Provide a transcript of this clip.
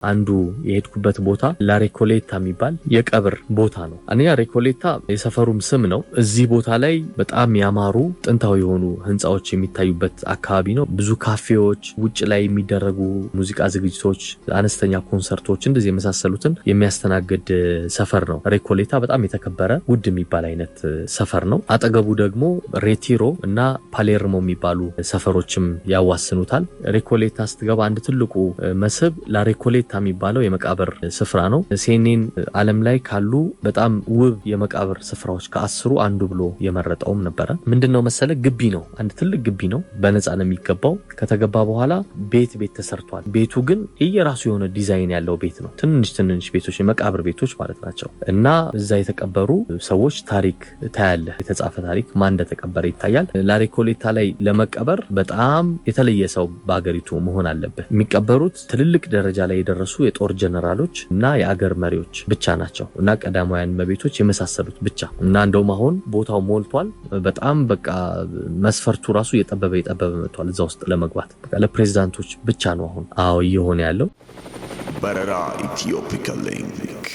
አንዱ የሄድኩበት ቦታ ላሬኮሌታ የሚባል የቀብር ቦታ ነው። አንኛ ሬኮሌታ የሰፈሩም ስም ነው። እዚህ ቦታ ላይ በጣም ያማሩ ጥንታዊ የሆኑ ህንጻዎች የሚታዩበት አካባቢ ነው። ብዙ ካፌዎች፣ ውጭ ላይ የሚደረጉ ሙዚቃ ዝግጅቶች፣ አነስተኛ ኮንሰርቶች እንደዚህ የመሳሰሉትን የሚያስተናግድ ሰፈር ነው። ሬኮሌታ በጣም የተከበረ ውድ የሚባል አይነት ሰፈር ነው። አጠገቡ ደግሞ ሬቲሮ እና ፓሌርሞ የሚባሉ ሰፈሮችም ያዋስኑታል። ሬኮሌታ ስትገባ አንድ ትልቁ መስህብ ላሬኮሌታ የሚባለው የመቃብር ስፍራ ነው። ሴኔን ዓለም ላይ ካሉ በጣም ውብ የመቃብር ስፍራዎች ከ10 አንዱ ብሎ የመረጠውም ነበረ። ምንድነው መሰለ ግቢ ነው። አንድ ትልቅ ግቢ ነው። በነፃ ነው የሚገባው። ከተገባ በኋላ ቤት ተሰርቷል። ቤቱ ግን የራሱ የሆነ ዲዛይን ያለው ቤት ነው። ትንንሽ ቤቶች የመቃብር ቤቶች ማለት ናቸው። እና እዛ የተቀበሩ ሰዎች ታሪክ ታያለ። የተጻፈ ታሪክ ማን እንደተቀበረ ይታያል። ላሬኮሌታ ላይ ለመቀበር በጣም የተለየ ሰው በአገሪቱ መሆን አለበት። የሚቀበሩት ትልልቅ ደረጃ ላይ የደረሱ የጦር ጀነራሎች እና የአገር መሪዎች ብቻ ናቸው እና ቀዳማውያን መቤቶች የመሳሰሉት ብቻ እና እንደውም አሁን ቦታው ሞልቷል። በጣም በቃ መስፈርቱ ራሱ የጠበበ መጥቷል እዛ ውስጥ ለመግባት። በቃ ለፕሬዝዳንቶች ብቻ ነው አሁን እየሆነ ያለው። በረራ ኢትዮፒካ ሊንክ